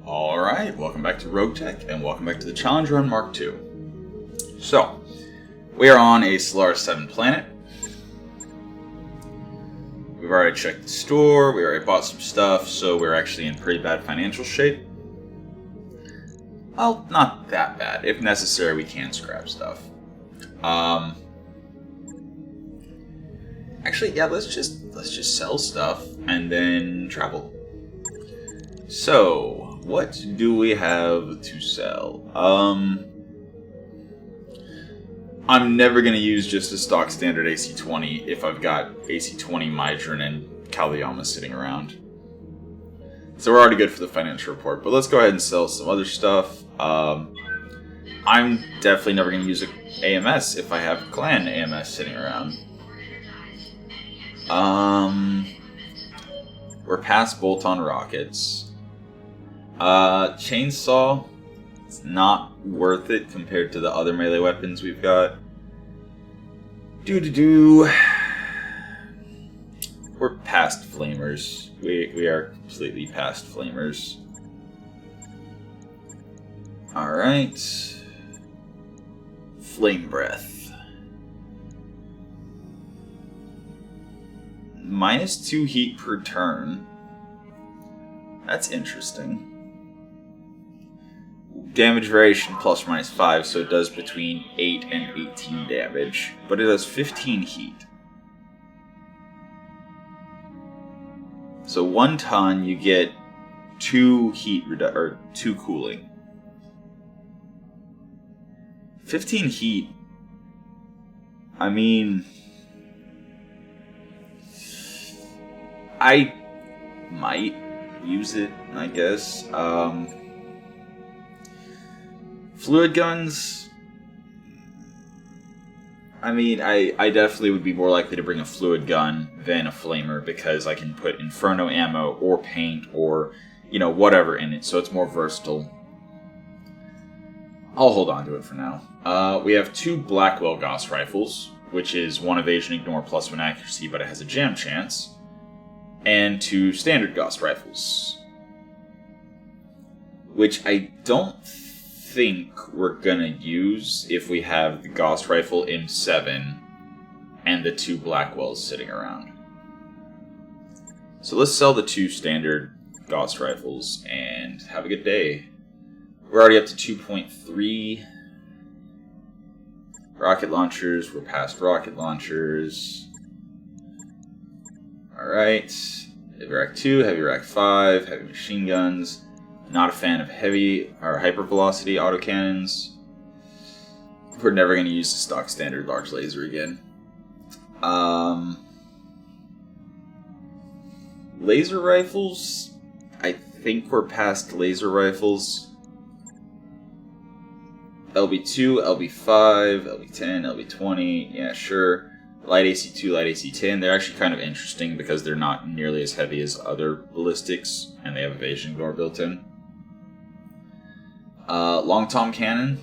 Alright, welcome back to Roguetech, and welcome back to the challenge Run MkII. So, we are on a Solaris 7 planet. We've already checked the store, we already bought some stuff, so we're actually in pretty bad financial shape. Well, not that bad. If necessary, we can scrap stuff. Actually, yeah, let's just sell stuff and then travel. So, what do we have to sell? I'm never going to use just a stock standard AC-20 if I've got AC-20 Mydron and Caldiama sitting around. So we're already good for the financial report, but let's go ahead and sell some other stuff. I'm definitely never going to use an AMS if I have Clan AMS sitting around. We're past bolt-on rockets. Chainsaw, it's not worth it compared to the other melee weapons we've got. We're past flamers. We are completely past flamers. Alright. Flame breath. -2 heat per turn. That's interesting. Damage variation ±5, so it does between 8 and 18 damage, but it does 15 heat. So 1 ton, you get 2 heat or 2 cooling. 15 heat. I mean, I might use it, I guess. Fluid guns, I mean, I definitely would be more likely to bring a fluid gun than a flamer because I can put Inferno ammo or paint or, you know, whatever in it, so it's more versatile. I'll hold on to it for now. We have 2 Blackwell Gauss rifles, which is 1 evasion ignore +1 accuracy, but it has a jam chance, and 2 standard Gauss rifles, which I don't think we're gonna use if we have the Gauss rifle M7 and the 2 Blackwells sitting around. So let's sell the 2 standard Gauss rifles and have a good day. We're already up to 2.3 rocket launchers. We're past rocket launchers. Alright. Heavy Rack 2, Heavy Rack 5, heavy machine guns. Not a fan of heavy or hypervelocity autocannons. We're never going to use the stock standard large laser again. Laser rifles, I think we're past laser rifles. LB2, LB5, LB10, LB20, yeah, sure. Light AC2, Light AC10, they're actually kind of interesting because they're not nearly as heavy as other ballistics, and they have evasion ignore built in. Long Tom Cannon,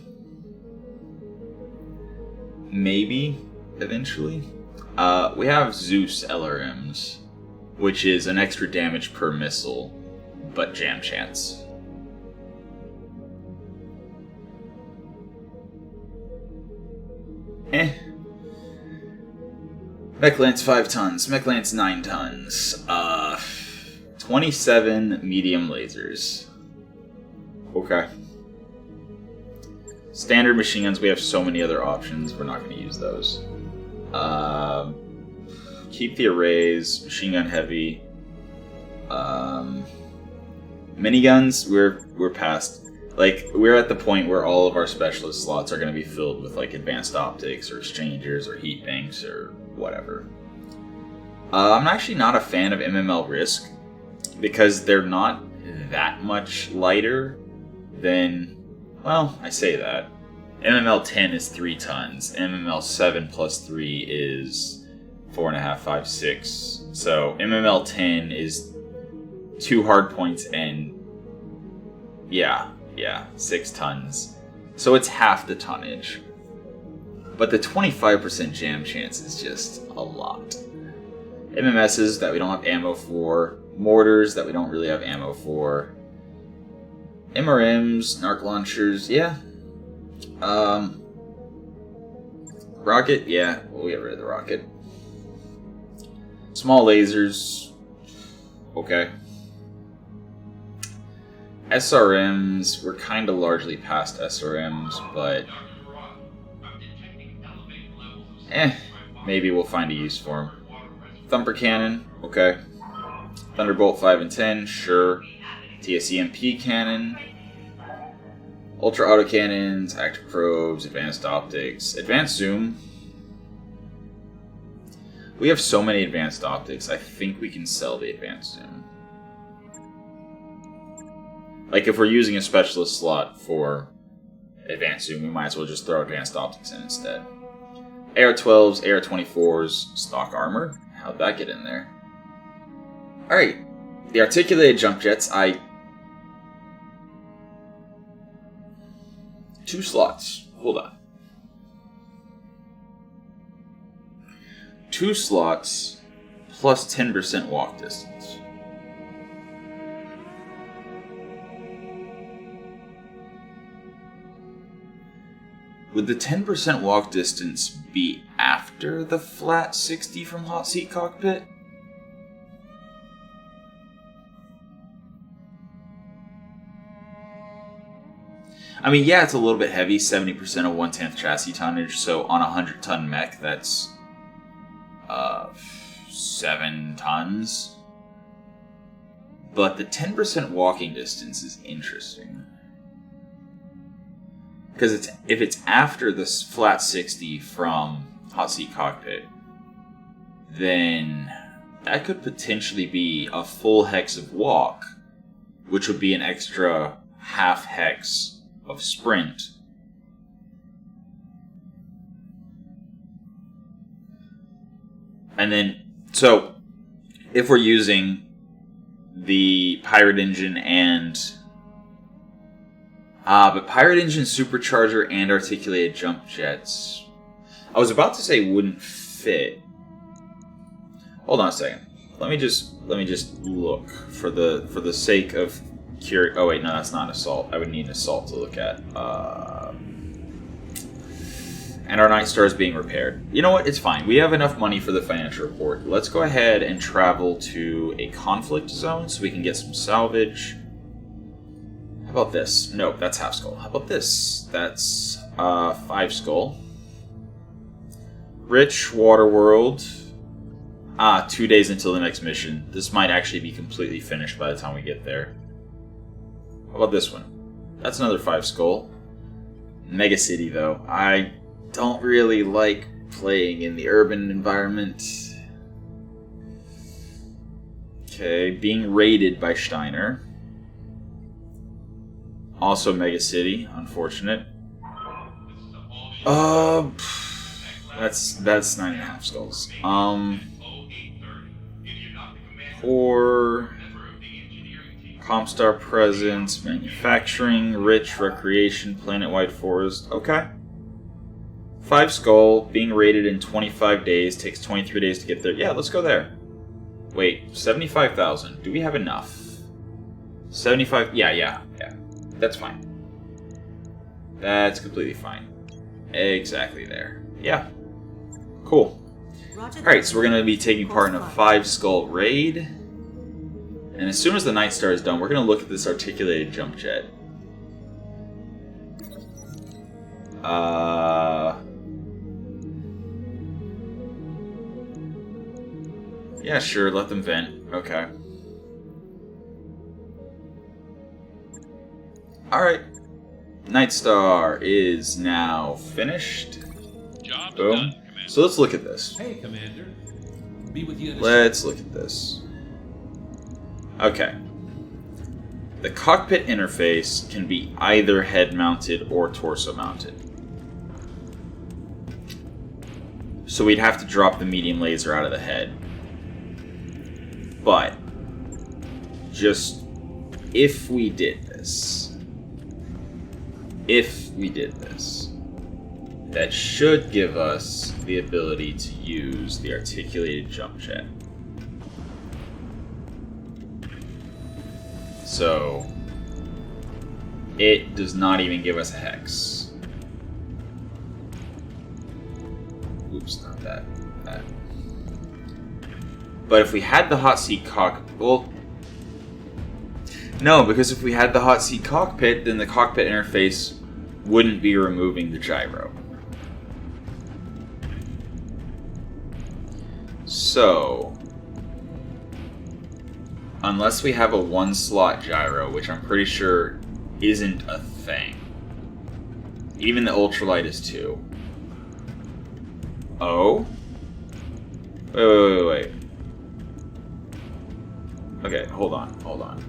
maybe, eventually. We have Zeus LRMs, which is an extra damage per missile, but jam chance. Mech Lance 5 tons, Mech Lance 9 tons, 27 medium lasers. Okay. Standard machine guns, we have so many other options, we're not going to use those. Keep the arrays, machine gun heavy. Miniguns, we're past. Like, we're at the point where all of our specialist slots are going to be filled with, like, advanced optics or exchangers or heat banks or whatever. I'm actually not a fan of MML Risk because they're not that much lighter than, well, I say that. MML 10 is 3 tons. MML 7 plus 3 is 4.5, 5, 6. So MML 10 is 2 hard points and yeah, 6 tons. So it's half the tonnage. But the 25% jam chance is just a lot. MMSs that we don't have ammo for, mortars that we don't really have ammo for. MRMs, narc launchers, yeah. Rocket, yeah, we'll get rid of the rocket. Small lasers, okay. SRMs, we're kind of largely past SRMs, but maybe we'll find a use for them. Thumper cannon, okay. Thunderbolt 5 and 10, sure. TSEMP cannon. Ultra autocannons, active probes, advanced optics, advanced zoom. We have so many advanced optics, I think we can sell the advanced zoom. Like, if we're using a specialist slot for advanced zoom, we might as well just throw advanced optics in instead. AR-12s, AR-24s, stock armor. How'd that get in there? Alright, the articulated jump jets, 2 slots. Hold on. 2 slots plus 10% walk distance. Would the 10% walk distance be after the flat 60 from hot seat cockpit? I mean, yeah, it's a little bit heavy, 70% of 1/10 chassis tonnage, so on a 100-ton mech, that's 7 tons. But the 10% walking distance is interesting. Because if it's after this flat 60 from hot seat cockpit, then that could potentially be a full hex of walk, which would be an extra half hex of sprint. And then, so, if we're using the Pirate Engine and... but Pirate Engine, Supercharger, and Articulated Jump Jets... I was about to say wouldn't fit. Hold on a second. Let me just look for the sake of... Oh wait, no, that's not assault. I would need an assault to look at. And our Night Star is being repaired. You know what? It's fine. We have enough money for the financial report. Let's go ahead and travel to a conflict zone so we can get some salvage. How about this? Nope, that's half skull. How about this? That's 5 skull. Rich Waterworld. 2 days until the next mission. This might actually be completely finished by the time we get there. How about this one? That's another 5 skull. Mega City, though. I don't really like playing in the urban environment. Okay, being raided by Steiner. Also Mega City, unfortunate. That's 9.5 skulls. Or Comstar Presence, Manufacturing, Rich, Recreation, Planet-wide Forest. Okay. 5 skull, being raided in 25 days, takes 23 days to get there. Yeah, let's go there. Wait, 75,000. Do we have enough? 75? Yeah. That's fine. That's completely fine. Exactly there. Yeah. Cool. Alright, so we're going to be taking part in a 5 skull raid. And as soon as the Night Star is done, we're going to look at this articulated jump jet. Yeah, sure, let them vent. Okay. Alright. Night Star is now finished. Job Boom. done, Commander. So let's look at this. Hey, Commander. Be with you in a Let's look at this. Okay. The cockpit interface can be either head-mounted or torso-mounted. So we'd have to drop the medium laser out of the head. But, just if we did this, that should give us the ability to use the articulated jump jet. So, it does not even give us a hex. Oops, not that. But if we had the hot seat cockpit, well, no, because if we had the hot seat cockpit, then the cockpit interface wouldn't be removing the gyro. So, unless we have a 1-slot gyro, which I'm pretty sure isn't a thing. Even the ultralight is 2. Oh? Wait. Okay, hold on.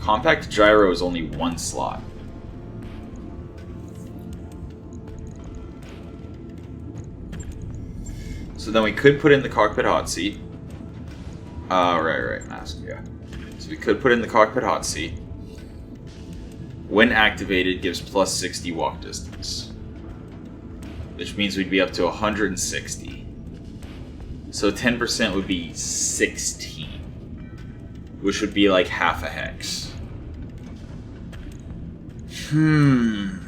Compact gyro is only 1 slot. So then we could put in the cockpit hot seat. Right, mask, yeah. So we could put in the cockpit hot seat. When activated, gives plus 60 walk distance. Which means we'd be up to 160. So 10% would be 16. Which would be like half a hex. And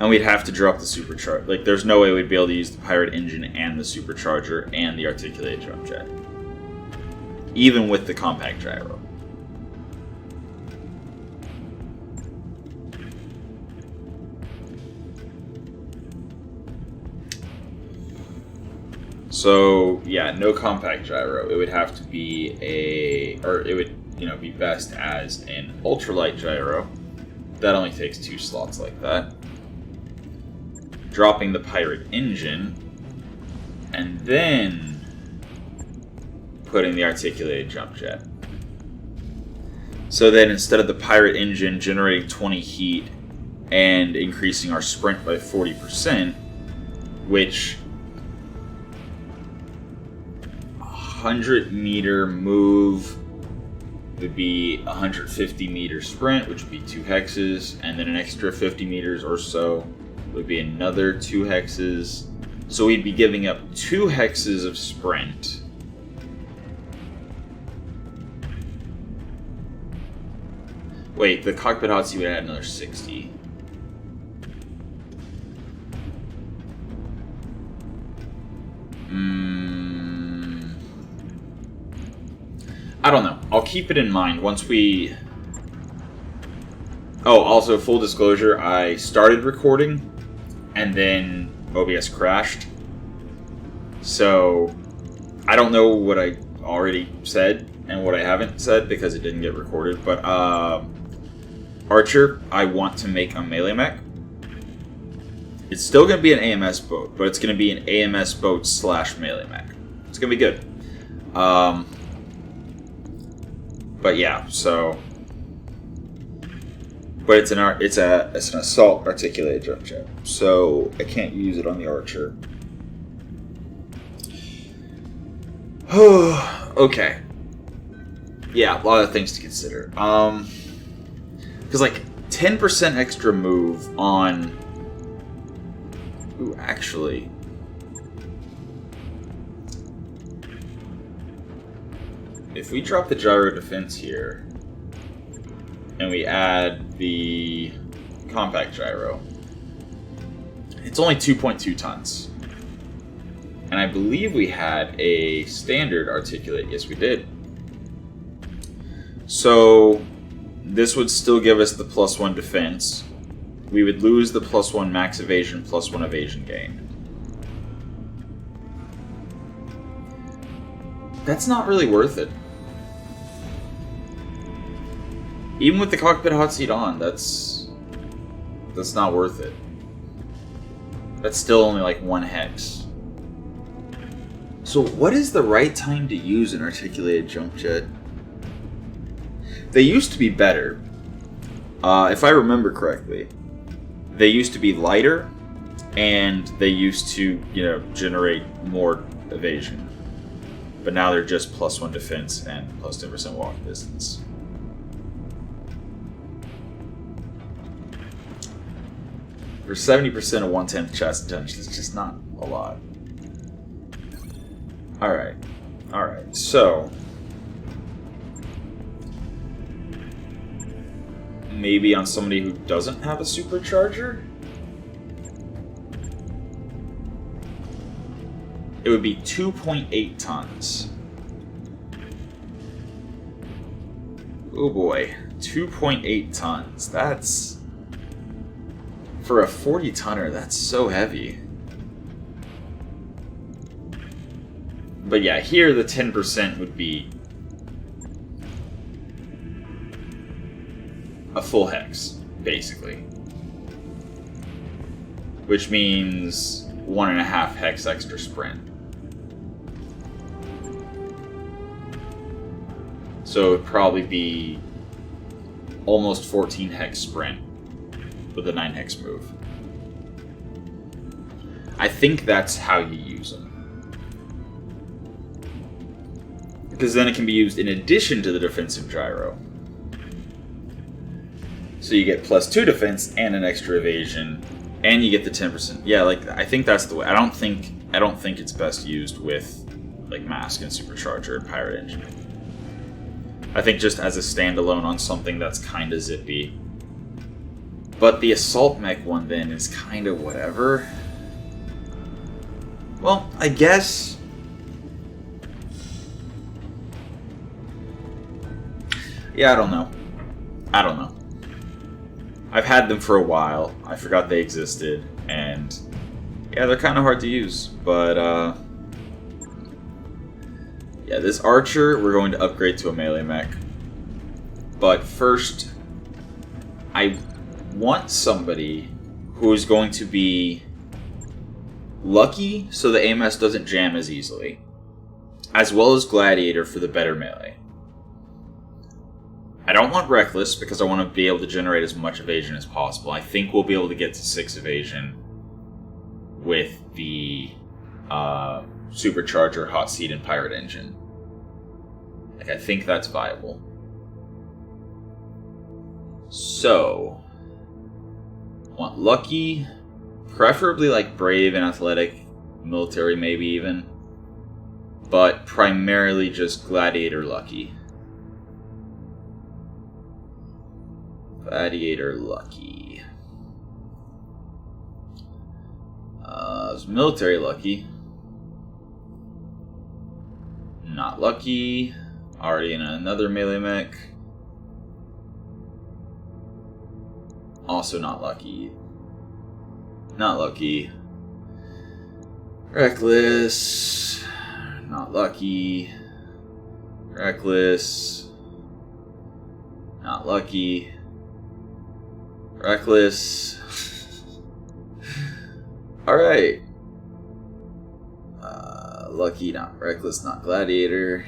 we'd have to drop the supercharger. Like, there's no way we'd be able to use the pirate engine and the supercharger and the articulated jump jet. Even with the compact gyro. So, yeah, no compact gyro. It would have to be it would, be best as an ultralight gyro. That only takes 2 slots like that. Dropping the pirate engine, and then putting the articulated jump jet. So then instead of the pirate engine generating 20 heat and increasing our sprint by 40%, which 100-meter move would be 150-meter sprint, which would be 2 hexes, and then an extra 50 meters or so would be another 2 hexes. So we'd be giving up 2 hexes of sprint. Wait, the cockpit hot seat would add another 60. I don't know. I'll keep it in mind once we... Oh, also, full disclosure, I started recording, and then OBS crashed. So, I don't know what I already said and what I haven't said because it didn't get recorded, but Archer, I want to make a melee mech. It's still going to be an AMS boat, but it's going to be an AMS boat / melee mech. It's going to be good. But yeah, so... But it's an assault articulated jump jet, so I can't use it on the Archer. Okay. Yeah, a lot of things to consider. Because like 10% extra move on. Ooh, actually. If we drop the gyro defense here, and we add the compact gyro, it's only 2.2 tons. And I believe we had a standard articulate. Yes, we did. So this would still give us the +1 defense. We would lose the +1 max evasion, +1 evasion gain. That's not really worth it. Even with the cockpit hot seat on, that's not worth it. That's still only like 1 hex. So what is the right time to use an articulated jump jet? They used to be better. If I remember correctly, they used to be lighter, and they used to, generate more evasion. But now they're just +1 defense and +10% walk distance. For 70% of 1/10 chest damage, it's just not a lot. Alright, so... maybe on somebody who doesn't have a supercharger, it would be 2.8 tons. Oh boy, 2.8 tons. That's... For a 40-tonner, that's so heavy. But yeah, here the 10% would be a full hex, basically. Which means 1.5 hex extra sprint. So it would probably be almost 14 hex sprint with a 9 hex move. I think that's how you use them. Because then it can be used in addition to the defensive gyro. So you get +2 defense and an extra evasion, and you get the 10%. Yeah, like I think that's the way. I don't think it's best used with like mask and supercharger and pirate engine. I think just as a standalone on something that's kind of zippy. But the assault mech one then is kind of whatever. Well, I guess. Yeah, I don't know. I've had them for a while. I forgot they existed, and yeah, they're kind of hard to use. But yeah, this archer we're going to upgrade to a melee mech. But first, I want somebody who is going to be lucky so the AMS doesn't jam as easily, as well as Gladiator for the better melee. I don't want Reckless because I want to be able to generate as much evasion as possible. I think we'll be able to get to 6 evasion with the Supercharger, Hot Seat, and Pirate Engine. Like, I think that's viable. So, want Lucky, preferably like Brave and Athletic, Military maybe even, but primarily just Gladiator Lucky. Gladiator Lucky. Military Lucky. Not Lucky. Already in another melee mech. Also not Lucky. Not Lucky. Reckless. Not Lucky. Reckless. Not Lucky. Reckless. Alright. Lucky, not Reckless, not Gladiator.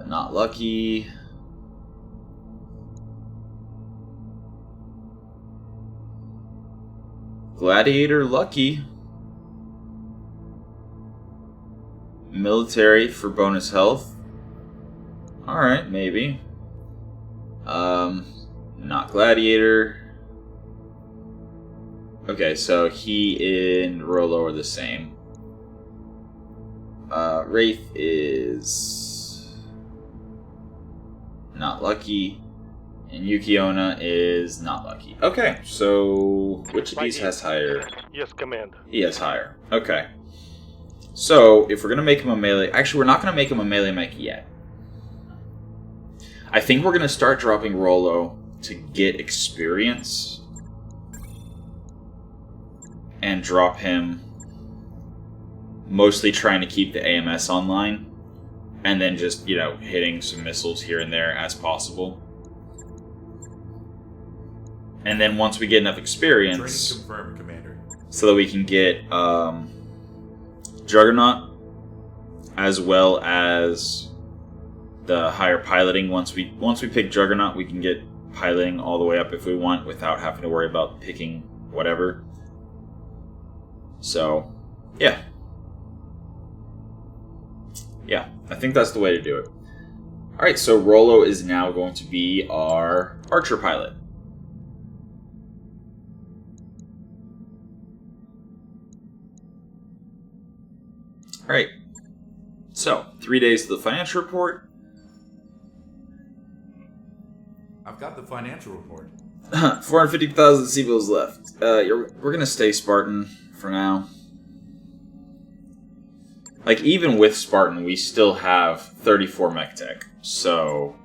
Not Lucky. Gladiator, Lucky. Military for bonus health. Alright, maybe. Not Gladiator. Okay, so he and Rolo are the same. Wraith is not Lucky. And Yukiona is not Lucky. Okay, so which of these has higher? Yes, command. He has higher. Okay. So, if we're going to make him a melee... Actually, we're not going to make him a melee mech yet. I think we're going to start dropping Rolo to get experience. And drop him mostly trying to keep the AMS online. And then just, you know, hitting some missiles here and there as possible. And then once we get enough experience... Training confirmed, Commander. So that we can get Juggernaut, as well as the higher piloting. Once we pick Juggernaut, we can get piloting all the way up if we want, without having to worry about picking whatever. So, yeah. Yeah, I think that's the way to do it. Alright, so Rolo is now going to be our Archer pilot. Alright, so 3 days to the financial report. I've got the financial report. 450,000 C-bills left. We're gonna stay Spartan for now. Like, even with Spartan, we still have 34 mech tech. So,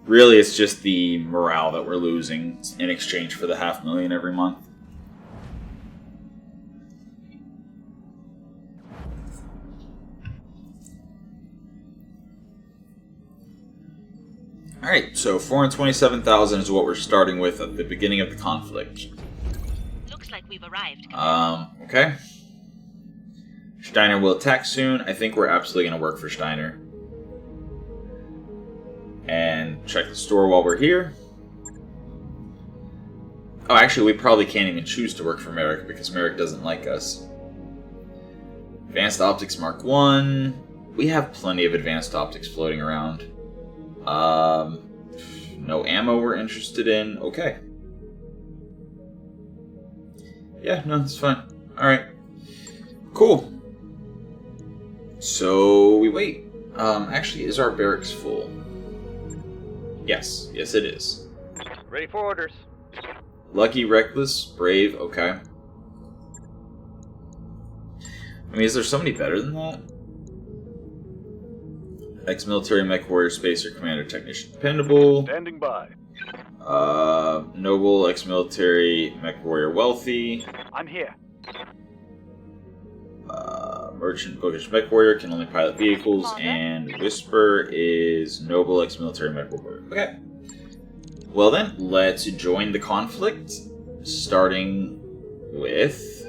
really, it's just the morale that we're losing in exchange for the 500,000 every month. Alright, so 427,000 is what we're starting with at the beginning of the conflict. Looks like we've arrived. Okay. Steiner will attack soon. I think we're absolutely going to work for Steiner. And check the store while we're here. Oh, actually, we probably can't even choose to work for Merrick because Merrick doesn't like us. Advanced Optics Mark 1. We have plenty of advanced optics floating around. No ammo we're interested in. Okay. Yeah, no, it's fine. Alright. Cool. So, we wait. Actually, is our barracks full? Yes. Yes, it is. Ready for orders. Lucky, Reckless, Brave, okay. I mean, is there somebody better than that? Ex-military Mechwarrior Spacer Commander Technician Dependable. Standing by. Noble Ex-military Mechwarrior Wealthy. I'm here. Merchant Bookish Mechwarrior can only pilot vehicles, and Whisper is Noble Ex-military Mechwarrior. Okay. Well then, let's join the conflict, starting with...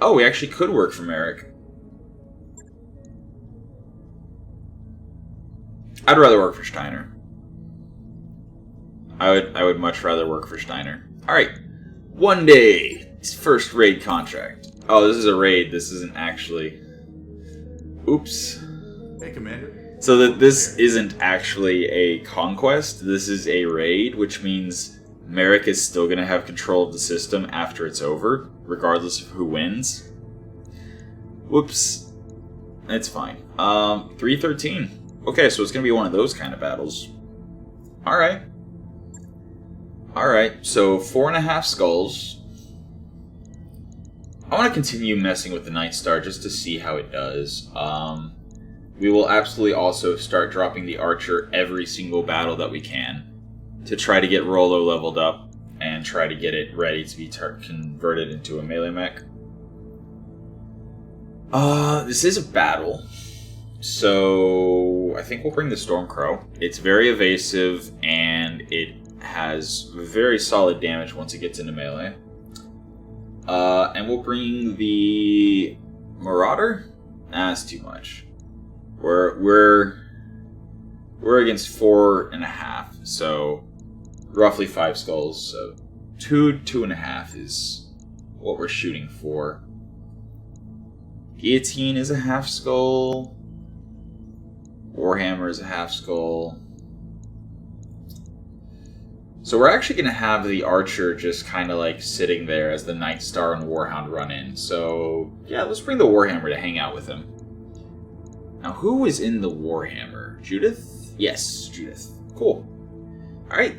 Oh, we actually could work for Merrick. I'd rather work for Steiner. I would much rather work for Steiner. Alright. One day. First raid contract. Oh, this is a raid. This isn't actually... Oops. Hey, Commander. So that this isn't actually a conquest. This is a raid, which means Merrick is still going to have control of the system after it's over, regardless of who wins. Whoops. It's fine. 313. Okay, so it's going to be one of those kind of battles. Alright. Alright, so 4.5 skulls. I want to continue messing with the Night Star just to see how it does. We will absolutely also start dropping the Archer every single battle that we can to try to get Rollo leveled up and try to get it ready to be converted into a melee mech. This is a battle. So, I think we'll bring the Stormcrow. It's very evasive, and it has very solid damage once it gets into melee. And we'll bring the Marauder? That's too much. We're against 4.5, so roughly 5 skulls. So 2.5 is what we're shooting for. Guillotine is a half skull. Warhammer is a half skull. So we're actually going to have the Archer just kind of like sitting there as the Night Star and Warhound run in. So yeah, let's bring the Warhammer to hang out with him. Now who is in the Warhammer? Judith? Yes, Judith. Cool. Alright,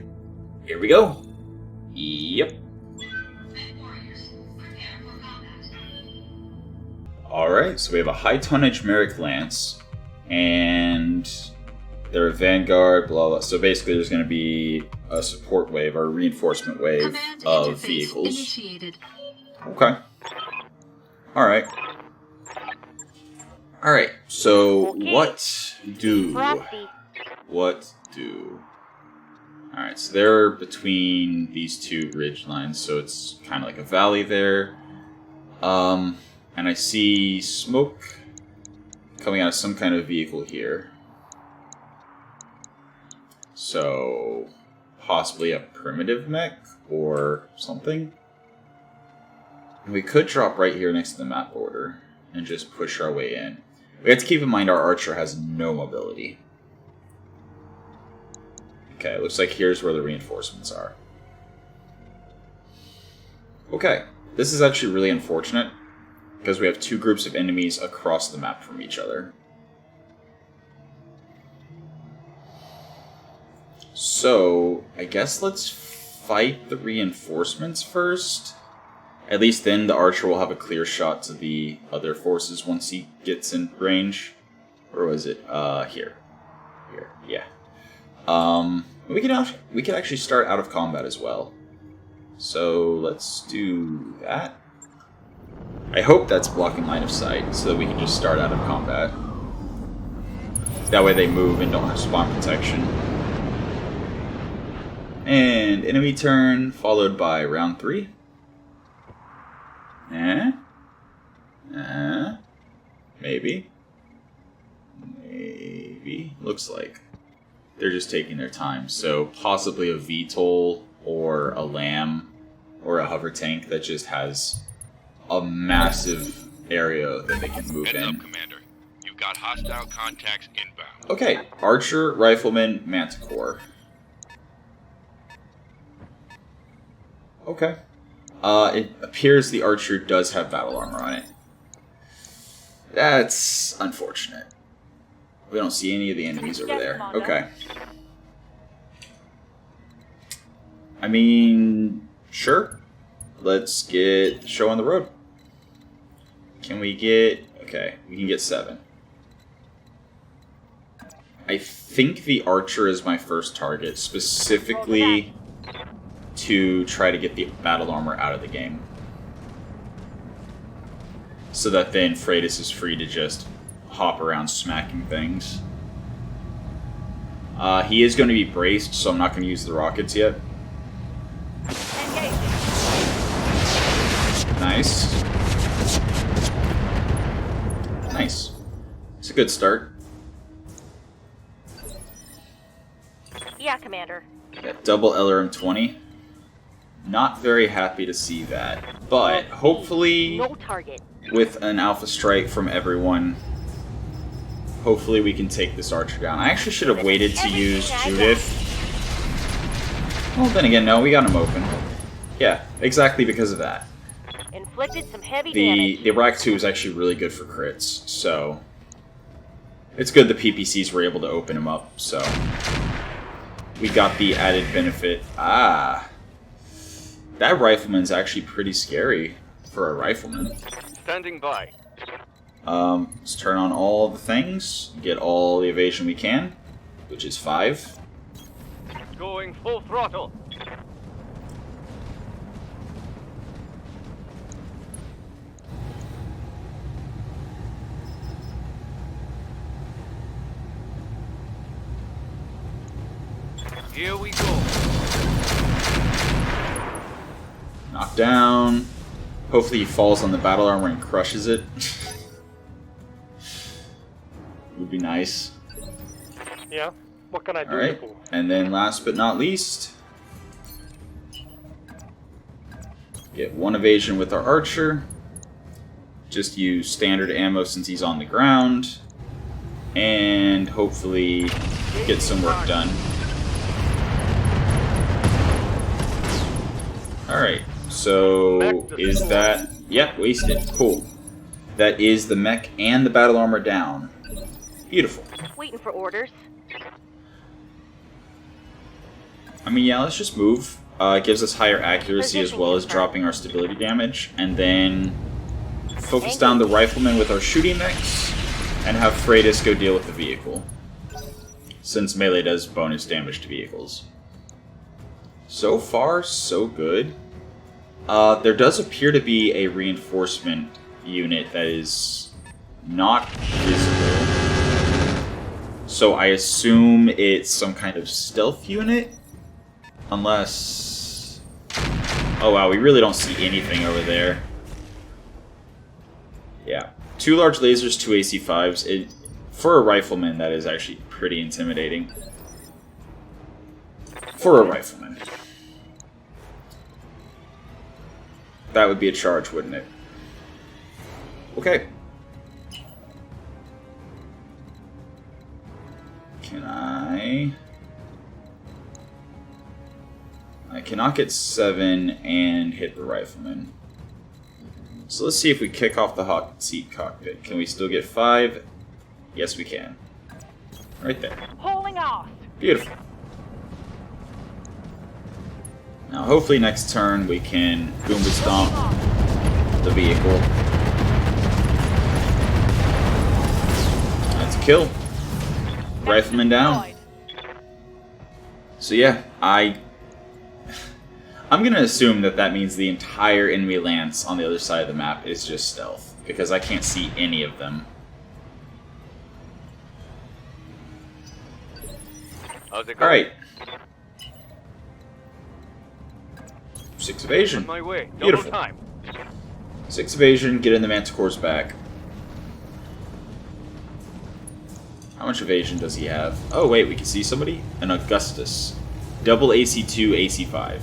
here we go. Yep. Alright, so we have a high tonnage Merrick Lance. And they're a Vanguard, blah blah. So basically there's going to be a support wave or a reinforcement wave Command of interface vehicles. Initiated. Okay. Alright. Alright, so Okay. what do? Alright, so they're between these two ridge lines, so it's kind of like a valley there. And I see smoke coming out of some kind of vehicle here. So, possibly a primitive mech or something. And we could drop right here next to the map border and just push our way in. We have to keep in mind our Archer has no mobility. Okay, looks like here's where the reinforcements are. Okay, this is actually really unfortunate, because we have two groups of enemies across the map from each other. So, I guess let's fight the reinforcements first. At least then the archer will have a clear shot to the other forces once he gets in range. Where was it? Here. Here, yeah. We could actually start out of combat as well. So, let's do that. I hope that's blocking line of sight, so that we can just start out of combat. That way they move and don't have spawn protection. And enemy turn, followed by round 3. Maybe. Maybe. Looks like. They're just taking their time. So possibly a VTOL or a LAM or a hover tank that just has a massive area that they can move in. Heads up, Commander. You've got hostile contacts inbound. Okay, Archer, Rifleman, Manticore. Okay. It appears the Archer does have battle armor on it. That's unfortunate. We don't see any of the enemies over there. Okay. I mean, sure. Let's get the show on the road. Can we get... Okay, we can get 7. I think the Archer is my first target, specifically to try to get the battle armor out of the game. So that then Freitas is free to just hop around smacking things. He is going to be braced, so I'm not going to use the rockets yet. Nice. Nice. It's a good start. Yeah, Commander. Got double LRM-20. Not very happy to see that. But hopefully, No target. with an alpha strike from everyone, hopefully we can take this archer down. I actually should have waited to use Judith. Well, then again, no, we got him open. Yeah, exactly because of that. Inflicted some heavy damage. The Rack 2 is actually really good for crits, so it's good the PPCs were able to open him up, so we got the added benefit. Ah, that rifleman's actually pretty scary for a rifleman. Standing by. Let's turn on all the things, get all the evasion we can, which is 5. Going full throttle. Here we go. Knock down. Hopefully he falls on the battle armor and crushes it. Would be nice. Yeah, what can I do? Alright, and then last but not least, get 1 evasion with our archer. Just use standard ammo since he's on the ground. And hopefully get some work done. Alright, so is that... Yep, wasted. Cool. That is the mech and the battle armor down. Beautiful. Waiting for orders. I mean, yeah, let's just move. It gives us higher accuracy as well as dropping our stability damage. And then focus down the rifleman with our shooting mechs and have Freitas go deal with the vehicle, since melee does bonus damage to vehicles. So far, so good. There does appear to be a reinforcement unit that is not visible. So I assume it's some kind of stealth unit? Unless... Oh wow, we really don't see anything over there. Yeah. 2 large lasers, 2 AC-5s. For a rifleman, that is actually pretty intimidating. For a rifleman. That would be a charge, wouldn't it? Okay. Can I cannot get 7 and hit the rifleman. So let's see if we kick off the hot seat cockpit. Can we still get 5? Yes, we can. Right there. Holding off. Beautiful. Now, hopefully next turn we can boom stomp the vehicle. That's a kill. Rifleman down. So yeah, I'm gonna assume that that means the entire enemy lance on the other side of the map is just stealth, because I can't see any of them. Alright. 6 evasion. My way. Beautiful. Time. 6 evasion, get in the Manticore's back. How much evasion does he have? Oh wait, we can see somebody? An Augustus. Double AC2, AC5.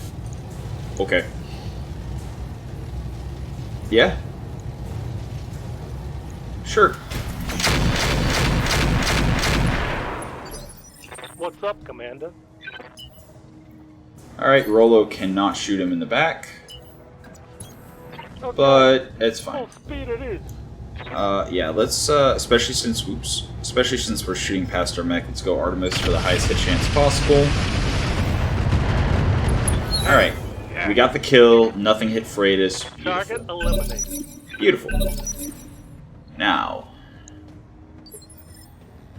Okay. Yeah. Sure. What's up, Commander? Alright, Rollo cannot shoot him in the back. Okay. But it's fine. Full speed it is. Yeah, let's, especially since we're shooting past our mech, let's go Artemis for the highest hit chance possible. Alright, we got the kill, nothing hit Freitas. Target eliminated. Beautiful. Now,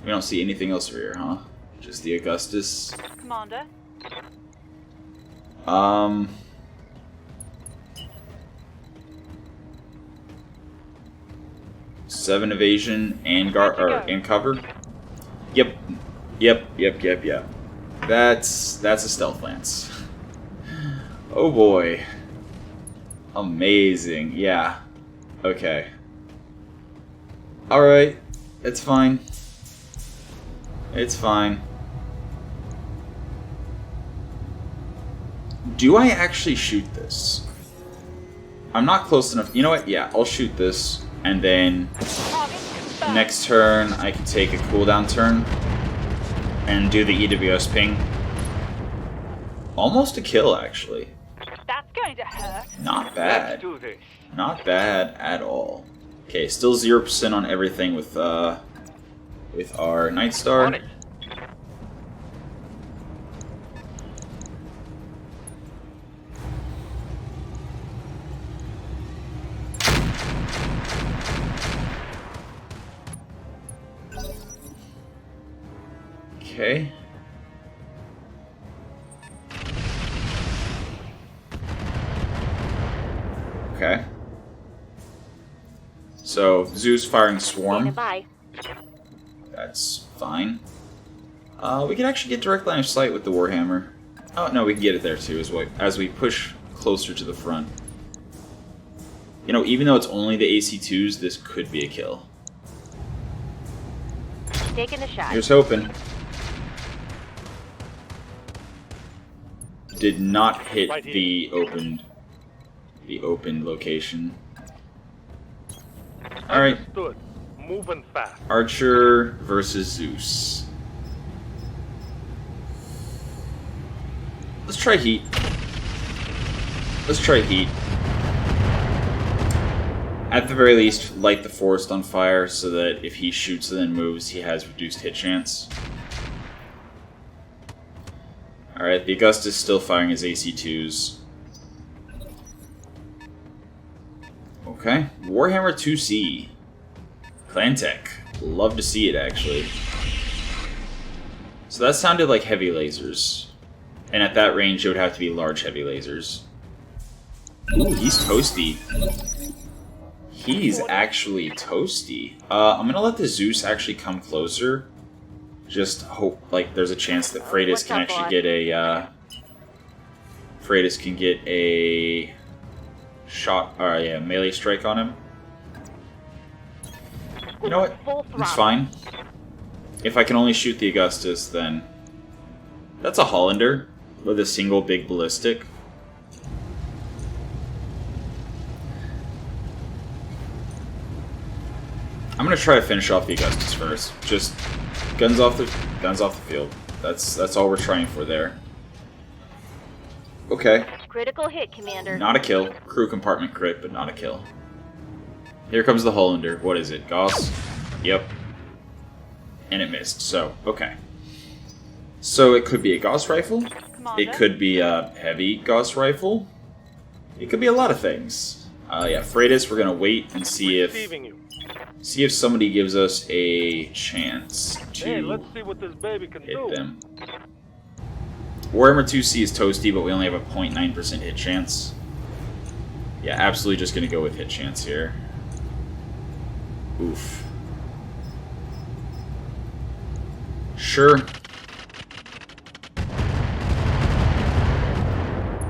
we don't see anything else over here, huh? Just the Augustus. Commander. 7 evasion and cover. Yep. That's a stealth lance. Oh boy. Amazing. Yeah. Okay. Alright. It's fine. It's fine. Do I actually shoot this? I'm not close enough. You know what? Yeah, I'll shoot this. And then next turn, I can take a cooldown turn and do the EWS ping. Almost a kill, actually. That's going to hurt. Not bad. Let's do this. Not bad at all. Okay, still 0% on everything with our Night Star. On it. Okay. Okay. So, Zeus firing Swarm. Bye. That's fine. We can actually get direct line of sight with the Warhammer. Oh, no, we can get it there too as we push closer to the front. You know, even though it's only the AC2s, this could be a kill. Taking a shot. Here's hoping. Did not hit Right here. the open location. Alright. Understood. Moving fast. Archer versus Zeus. Let's try heat. Let's try heat. At the very least, light the forest on fire so that if he shoots and then moves, he has reduced hit chance. Alright, the Augustus still firing his AC2s. Okay, Warhammer 2C. Gladiator. Love to see it, actually. So that sounded like heavy lasers. And at that range, it would have to be large heavy lasers. Ooh, he's toasty. He's actually toasty. I'm gonna let the Zeus actually come closer. Just hope, like, there's a chance that Freitas can actually get a, shot, or yeah, melee strike on him. You know what? It's fine. If I can only shoot the Augustus, then... That's a Hollander with a single big ballistic. I'm gonna try to finish off the Augustus first. Just guns off the field. That's all we're trying for there. Okay. Critical hit, Commander. Not a kill. Crew compartment crit, but not a kill. Here comes the Hollander. What is it? Gauss? Yep. And it missed, so, okay. So it could be a Gauss rifle? Commander. It could be a heavy Gauss rifle. It could be a lot of things. Yeah, Freitas, we're gonna wait and see Receiving you. if somebody gives us a chance Hey, to let's see what this baby can hit do. them. Warhammer 2C is toasty, but we only have a 0.9% hit chance. Yeah, absolutely just gonna go with hit chance here. Oof. Sure.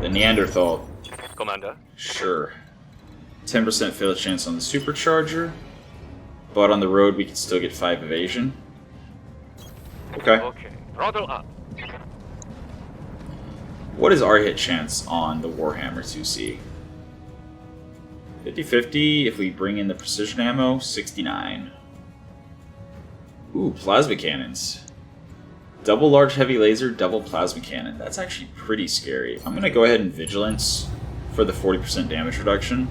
The Neanderthal. Commander. Sure. 10% fail chance on the supercharger. But on the road, we can still get 5 evasion. Okay. Okay, throttle up. What is our hit chance on the Warhammer 2C? 50-50 if we bring in the precision ammo, 69. Ooh, plasma cannons. Double large heavy laser, double plasma cannon. That's actually pretty scary. I'm going to go ahead and vigilance for the 40% damage reduction.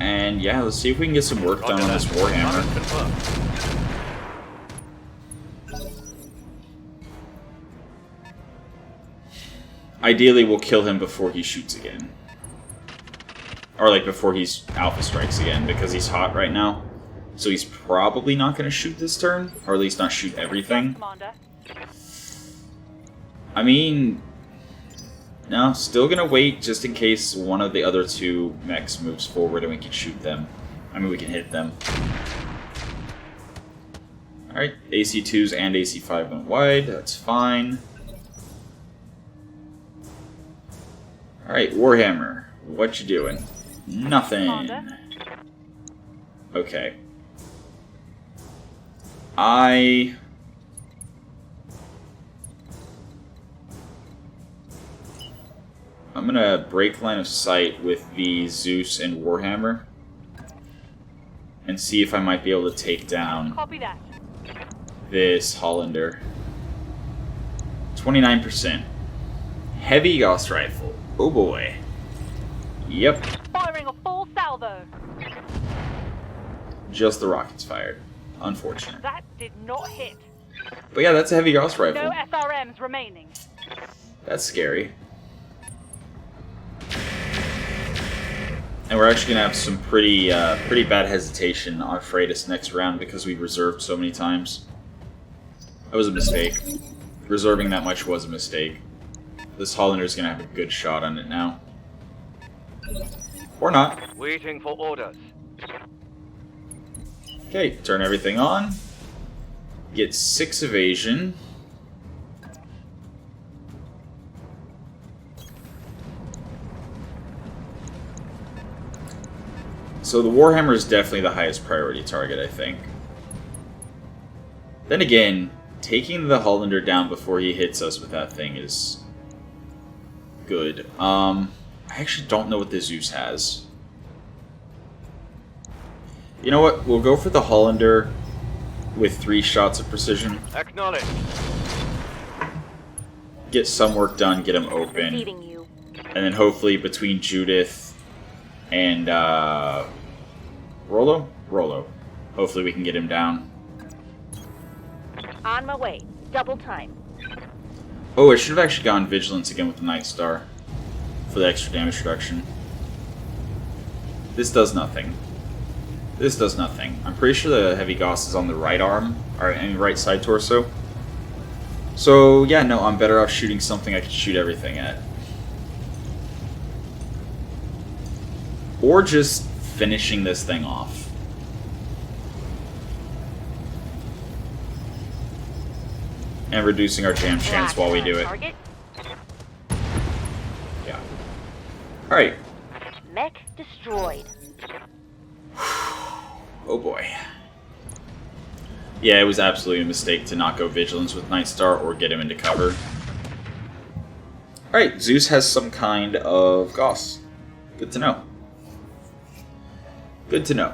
And yeah, let's see if we can get some work done on this Warhammer. Ideally, we'll kill him before he shoots again. Or like before he's alpha strikes again, because he's hot right now. So he's probably not going to shoot this turn, or at least not shoot everything. Commander. I mean, no, still going to wait just in case one of the other two mechs moves forward and we can shoot them. I mean, we can hit them. Alright, AC2s and AC5 went wide, that's fine. Alright, Warhammer, what you doing? Nothing. Commander. Okay. I'm gonna break line of sight with the Zeus and Warhammer and see if I might be able to take down Copy that. this Hollander. 29%. Heavy Gauss rifle. Oh boy. Yep. Firing a full salvo. Just the rockets fired. Unfortunate. That did not hit. But yeah, that's a heavy Gauss rifle. No SRMs remaining. That's scary. And we're actually going to have some pretty bad hesitation on Freitas next round because we reserved so many times. That was a mistake. Reserving that much was a mistake. This Hollander's going to have a good shot on it now. Or not. Waiting for orders. Okay, turn everything on. Get 6 evasion. So the Warhammer is definitely the highest priority target, I think. Then again, taking the Hollander down before he hits us with that thing is good. I actually don't know what the Zeus has. You know what? We'll go for the Hollander with 3 shots of precision. Acknowledge. Get some work done, get him open. Receiving you. And then hopefully between Judith and Rollo? Rollo. Hopefully we can get him down. On my way. Double time. Oh, I should have actually gone Vigilance again with the Night Star for the extra damage reduction. This does nothing. This does nothing. I'm pretty sure the Heavy Gauss is on the right arm, or I mean right side torso. So yeah, no, I'm better off shooting something I can shoot everything at. Or just finishing this thing off. And reducing our jam chance while we do it. Target. Yeah. Alright. Mech destroyed. Oh boy. Yeah, it was absolutely a mistake to not go Vigilance with Night Star or get him into cover. Alright, Zeus has some kind of Gauss. Good to know. Good to know.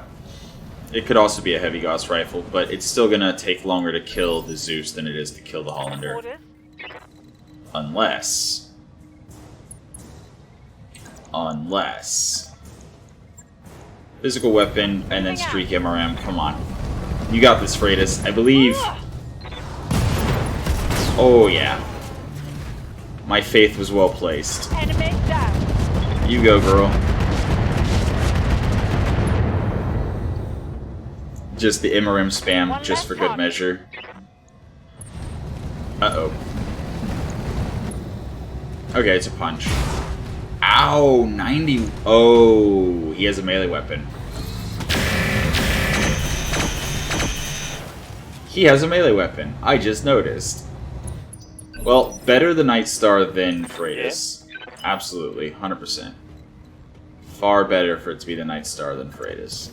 It could also be a heavy Gauss rifle, but it's still gonna take longer to kill the Zeus than it is to kill the Hollander. Orders. Unless... Physical weapon, and then streak MRM. Come on. You got this, Freitas. I believe... Oh, yeah. My faith was well placed. Enemy down. You go, girl. Just the Immerim spam, One just for less good target. measure. Uh-oh. Okay, it's a punch. Ow! 90... Oh, he has a melee weapon. He has a melee weapon. I just noticed. Well, better the Night Star than Freitas. Absolutely, 100%. Far better for it to be the Night Star than Freitas.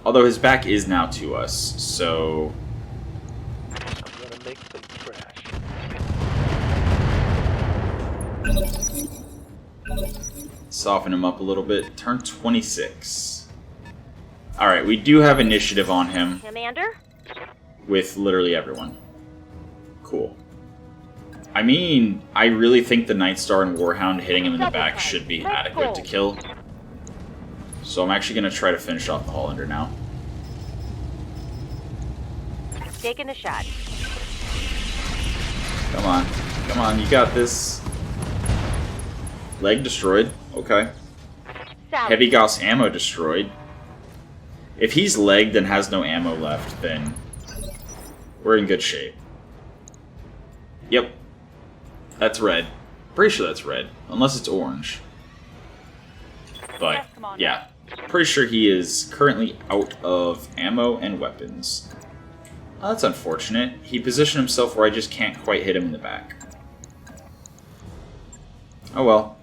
Although his back is now to us, so... I'm gonna make some trash. Soften him up a little bit. Turn 26. Alright, we do have initiative on him Commander? with literally everyone. Cool. I mean, I really think the Night Star and Warhound hitting him in the back should be adequate to kill. So I'm actually going to try to finish off the Hollander now. Taking a shot. Come on. Come on, you got this. Leg destroyed. Okay. Salvage. Heavy Gauss ammo destroyed. If he's legged and has no ammo left, then we're in good shape. Yep. That's red. Pretty sure that's red. Unless it's orange. But, Yes, Commander. yeah. Pretty sure he is currently out of ammo and weapons. Oh, that's unfortunate. He positioned himself where I just can't quite hit him in the back. Oh well.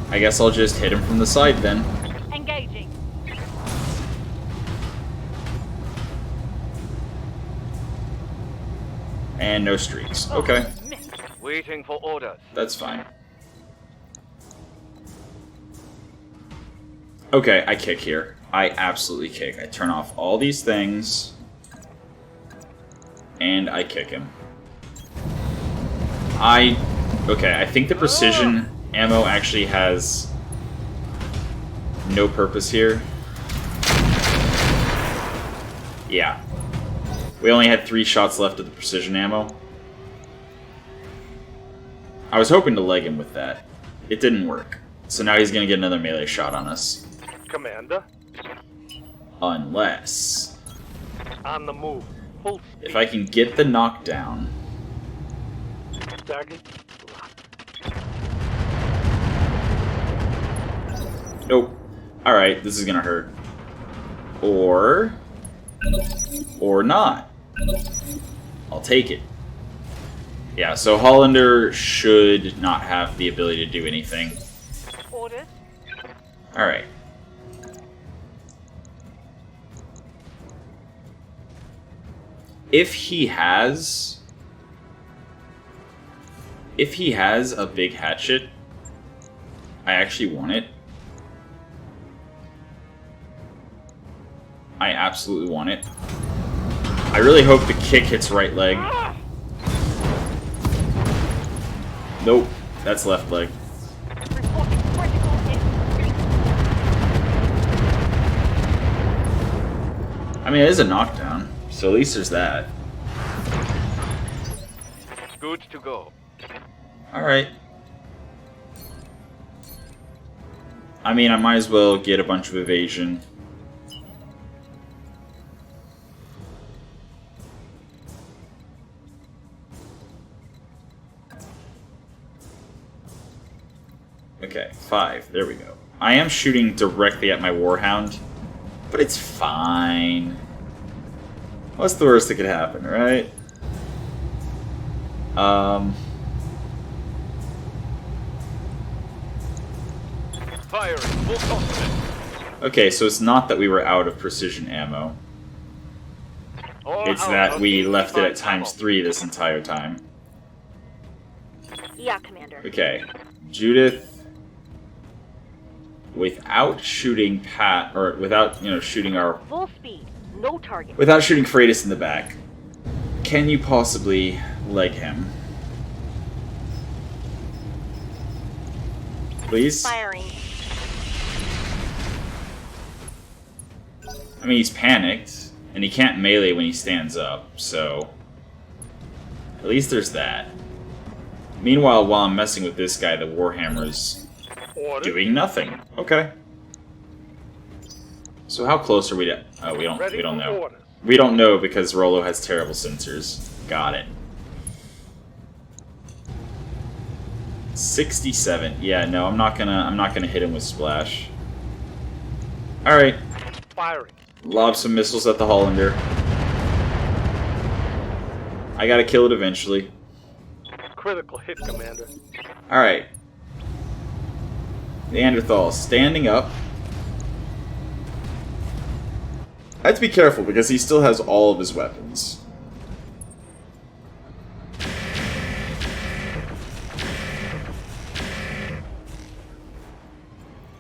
I guess I'll just hit him from the side then. Engaging. And no streaks. Okay, Miss. Waiting for orders. that's fine. Okay, I kick here. I absolutely kick. I turn off all these things. And I kick him. Okay, I think the precision ammo actually has no purpose here. Yeah. We only had 3 shots left of the precision ammo. I was hoping to leg him with that. It didn't work. So now he's going to get another melee shot on us. Commander, Unless... on the move. Full speed. if I can get the knockdown... Target locked. Nope. Alright, this is gonna hurt. Or not. I'll take it. Yeah, so Hollander should not have the ability to do anything. Orders. Alright. If he has a big hatchet, I actually want it. I absolutely want it. I really hope the kick hits right leg. Nope, that's left leg. Reporting critical hit. I mean, it is a knockdown, so at least there's that. Good to go. Alright. I mean, I might as well get a bunch of evasion. Okay, 5. There we go. I am shooting directly at my Warhound, but it's fine. What's the worst that could happen, right? Firing. Full complement. Okay, so it's not that we were out of precision ammo. All It's out that of we left it at 85 times ammo. 3 this entire time. Yeah, Commander. Okay, Judith, without shooting Pat, or without, shooting our, Full speed. No target. without shooting Freitas in the back, can you possibly leg him? Please? Firing. I mean, he's panicked, and he can't melee when he stands up, so at least there's that. Meanwhile, while I'm messing with this guy, the Warhammer's Orders. doing nothing. Okay. So how close are we to... Oh, we don't For know. orders. We don't know because Rollo has terrible sensors. Got it. 67. Yeah, no, I'm not gonna hit him with splash. Alright. Firing. Lob some missiles at the Hollander. I gotta kill it eventually. Critical hit, Commander. Alright. Neanderthal standing up. I have to be careful because he still has all of his weapons.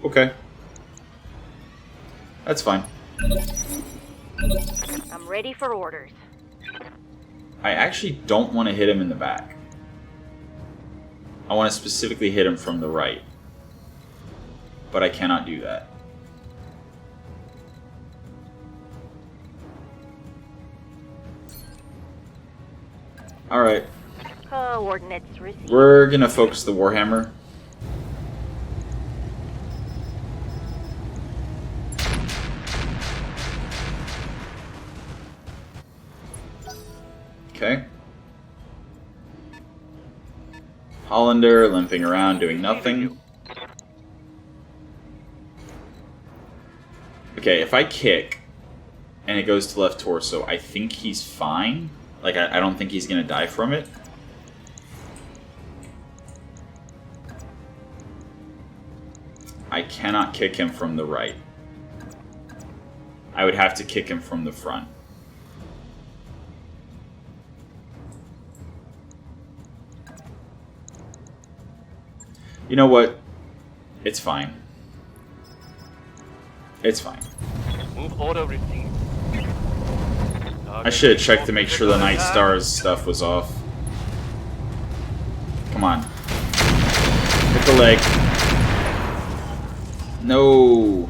Okay. That's fine. I'm ready for orders. I actually don't want to hit him in the back. I want to specifically hit him from the right. But I cannot do that. Alright. Coordinates received. We're gonna focus the Warhammer. Okay. Hollander limping around doing nothing. Okay, if I kick and it goes to left torso, I think he's fine. Like, I don't think he's gonna die from it. I cannot kick him from the right. I would have to kick him from the front. You know what? It's fine. It's fine. Move order received. I should have checked to make sure the Night Stars stuff was off. Come on. Hit the leg. No.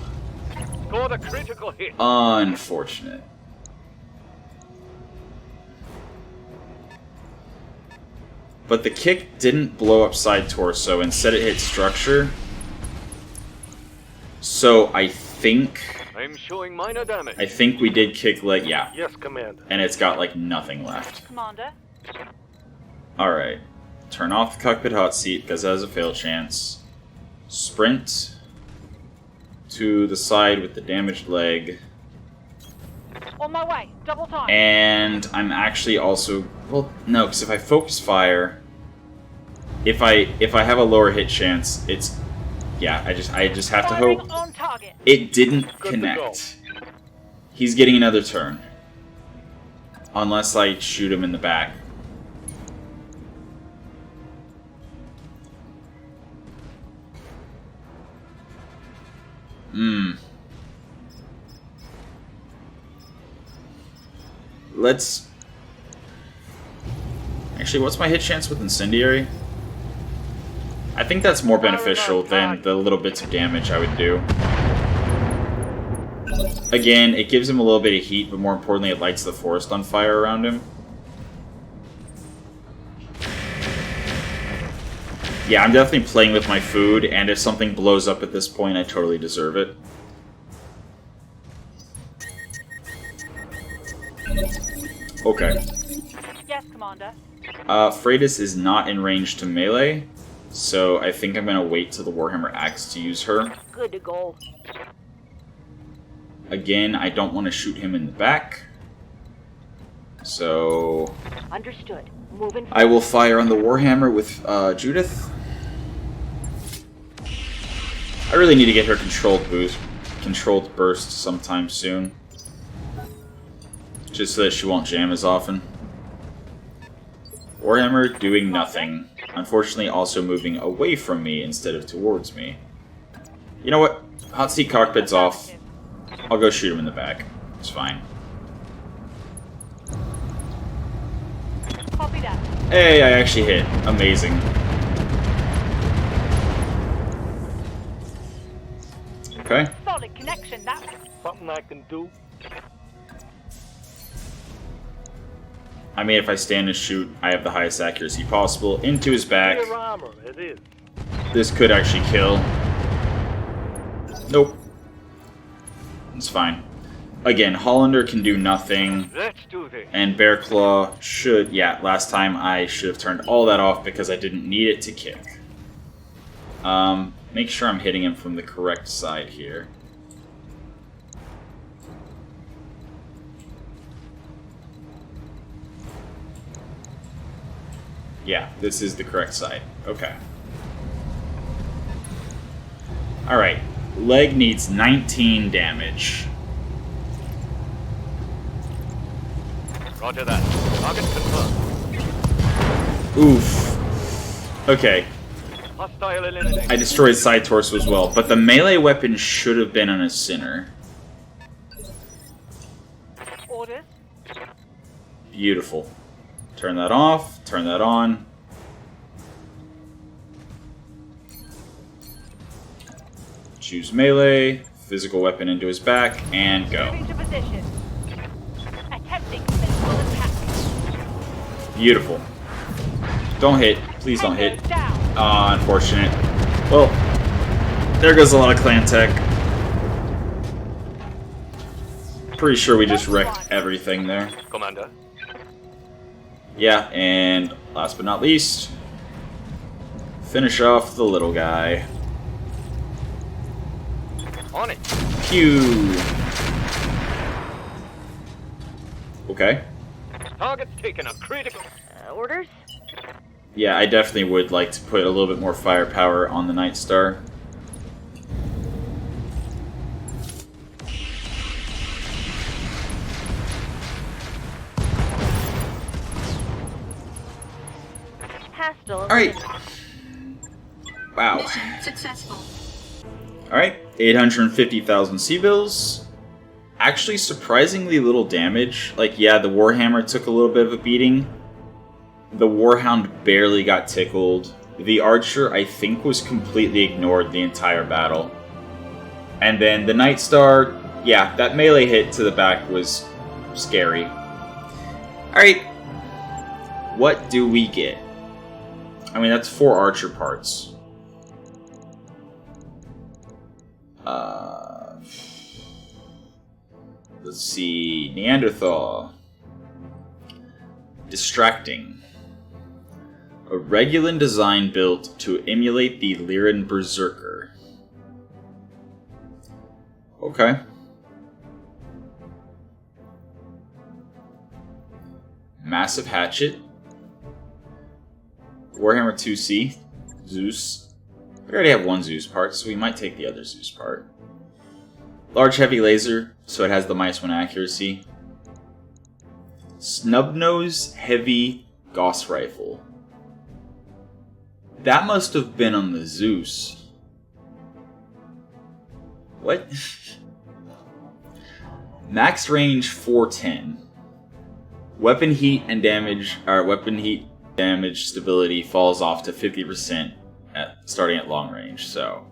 Score the critical hit. Unfortunate. But the kick didn't blow up side torso. Instead it hit structure. So I think I'm showing minor damage. we did kick leg, yeah. Yes, Commander. And it's got like nothing left. Commander. Alright. Turn off the cockpit hot seat because it has a fail chance. Sprint to the side with the damaged leg. On my way. Double time. And I'm actually also... Well, no, because if I focus fire... If I have a lower hit chance, it's... Yeah, I just have to Firing hope on target. it didn't Good to connect. He's getting another turn. Unless I shoot him in the back. Let's... Actually, what's my hit chance with Incendiary? I think that's more beneficial than the little bits of damage I would do. Again, it gives him a little bit of heat, but more importantly, it lights the forest on fire around him. Yeah, I'm definitely playing with my food, and if something blows up at this point, I totally deserve it. Okay. Yes, Commander. Freitas is not in range to melee, so I think I'm gonna wait till the Warhammer Axe to use her. Good to go. Again, I don't want to shoot him in the back. So... Understood. Moving I will fire on the Warhammer with Judith. I really need to get her controlled burst sometime soon. Just so that she won't jam as often. Warhammer doing nothing. Unfortunately also moving away from me instead of towards me. You know what? Hot seat cockpit's off. I'll go shoot him in the back. It's fine. Copy that. Hey, I actually hit. Amazing. Okay. Solid connection, that. Something I can do. I mean, if I stand and shoot, I have the highest accuracy possible. Into his back. Clear armor, it is. This could actually kill. Nope. It's fine. Again, Hollander can do nothing. Let's do this. And Bear Claw should... Yeah, last time I should have turned all that off because I didn't need it to kick. Make sure I'm hitting him from the correct side here. Yeah, this is the correct side. Okay. Alright. Leg needs 19 damage. Roger that. Target confirmed. Oof. Okay. Hostile eliminated. I destroyed side torso as well, but the melee weapon should have been on a center. Orders. Beautiful. Turn that off, turn that on. Choose melee, physical weapon into his back, and go. Moving to position. Attempting physical attack. Beautiful. Don't hit. Please don't hit. Hinder down. Ah, unfortunate. Well, there goes a lot of clan tech. Pretty sure we just wrecked everything there. Commander. Yeah, and last but not least, finish off the little guy. On it. Pew! Okay. Target's taken a critical. Orders. Yeah, I definitely would like to put a little bit more firepower on the Night Star. Alright. Wow. Mission successful. Alright, 850,000 C-bills. Actually, surprisingly little damage. Like, yeah, the Warhammer took a little bit of a beating. The Warhound barely got tickled. The Archer, I think, was completely ignored the entire battle. And then the Night Star, yeah, that melee hit to the back was scary. Alright. What do we get? I mean, that's 4 Archer parts. Let's see. Neanderthal. Distracting. A Regulan design built to emulate the Lyran Berserker. Okay. Massive Hatchet. Warhammer 2C. Zeus. We already have one Zeus part, so we might take the other Zeus part. Large heavy laser, so it has the -1 accuracy. Snubnose heavy Gauss rifle. That must have been on the Zeus. What? Max range 410. Weapon heat and damage, or weapon heat damage stability falls off to 50% starting at long range, so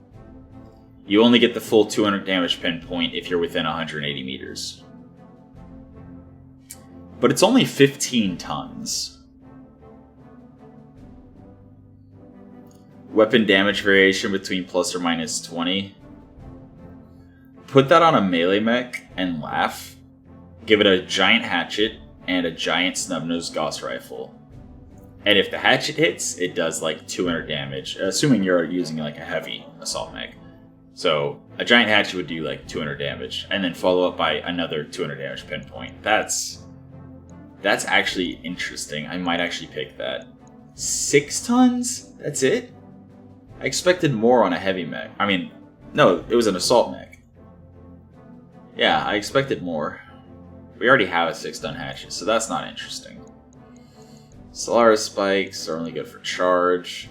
you only get the full 200 damage pinpoint if you're within 180 meters. But it's only 15 tons. Weapon damage variation between plus or minus 20. Put that on a melee mech and laugh. Give it a giant hatchet and a giant snub-nosed Gauss rifle. And if the hatchet hits, it does like 200 damage, assuming you're using like a heavy assault mech. So a giant hatchet would do like 200 damage, and then follow up by another 200 damage pinpoint. That's actually interesting. I might actually pick that. 6 tons? That's it? I expected more on a heavy mech. I mean, no, it was an assault mech. Yeah, I expected more. We already have a 6-ton hatchet, so that's not interesting. Solaris spikes are only good for charge.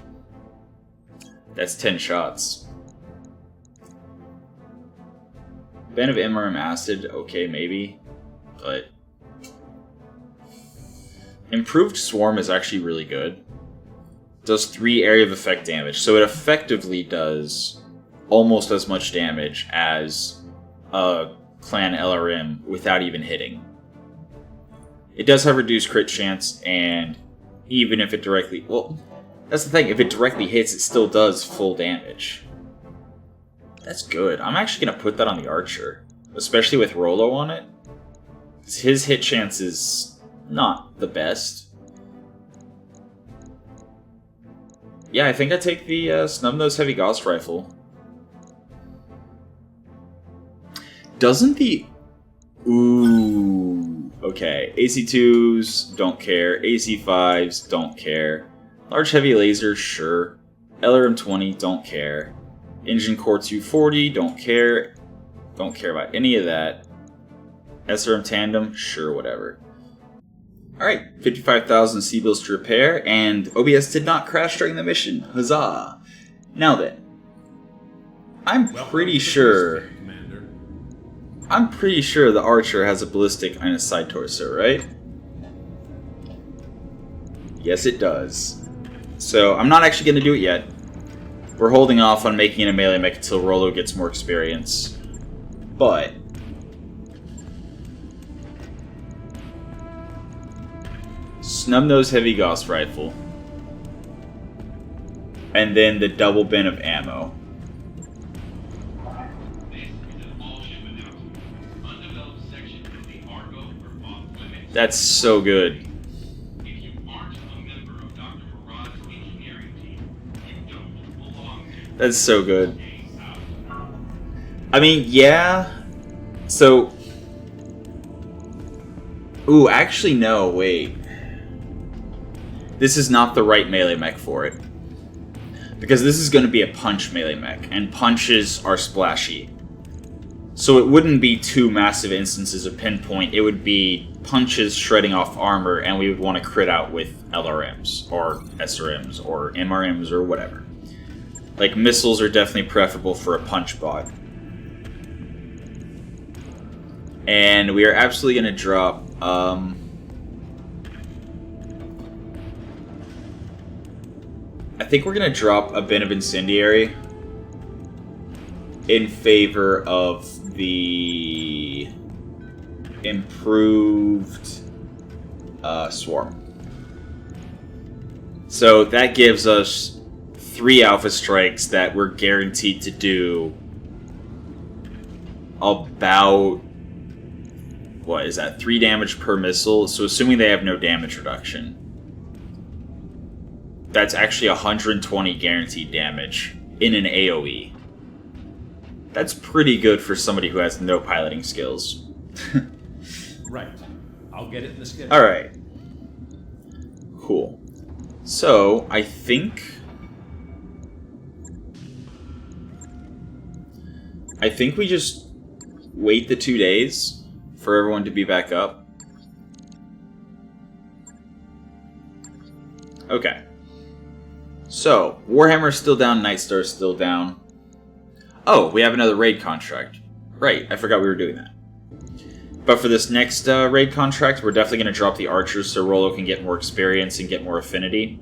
That's 10 shots. Band of MRM acid, okay, maybe. But improved swarm is actually really good. Does 3 area of effect damage, so it effectively does almost as much damage as a clan LRM without even hitting. It does have reduced crit chance, and even if it directly... Well, that's the thing. If it directly hits, it still does full damage. That's good. I'm actually going to put that on the archer. Especially with Rollo on it. His hit chance is not the best. Yeah, I think I take the snub-nose heavy Gauss rifle. Doesn't the... Ooh... Okay, AC2s, don't care. AC5s, don't care. Large heavy laser, sure. LRM-20, don't care. Engine core 240, don't care. Don't care about any of that. SRM tandem, sure, whatever. Alright, 55,000 C-bills to repair, and OBS did not crash during the mission. Huzzah! Now then, I'm pretty sure the archer has a ballistic and a side torso, right? Yes, it does. So, I'm not actually going to do it yet. We're holding off on making it a melee mech until Rollo gets more experience. But... snub-nose heavy Gauss rifle. And then the double bin of ammo. That's so good. That's so good. I mean, yeah. So... Ooh, actually no, wait. This is not the right melee mech for it. Because this is going to be a punch melee mech, and punches are splashy. So it wouldn't be two massive instances of pinpoint, it would be punches shredding off armor, and we would want to crit out with LRMs, or SRMs, or MRMs, or whatever. Like, missiles are definitely preferable for a punch bot. And we are absolutely going to drop, I think we're going to drop a bin of incendiary in favor of the improved swarm. So that gives us 3 alpha strikes that we're guaranteed to do about, what is that, 3 damage per missile. So assuming they have no damage reduction, that's actually 120 guaranteed damage in an AoE. That's pretty good for somebody who has no piloting skills. Right. I'll get it in the schedule. Alright. Cool. So, I think we just wait the 2 days for everyone to be back up. Okay. So, Warhammer's still down, Nightstar's still down. Oh, we have another raid contract. Right, I forgot we were doing that. But for this next raid contract, we're definitely going to drop the archers so Rollo can get more experience and get more affinity.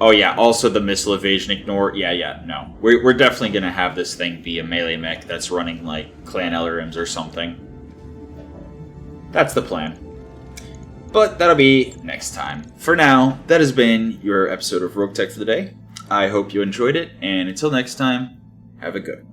Oh yeah, also the missile evasion ignore. Yeah, no. We're definitely going to have this thing be a melee mech that's running like clan LRMs or something. That's the plan. But that'll be next time. For now, that has been your episode of Roguetech for the day. I hope you enjoyed it, and until next time, have a good one.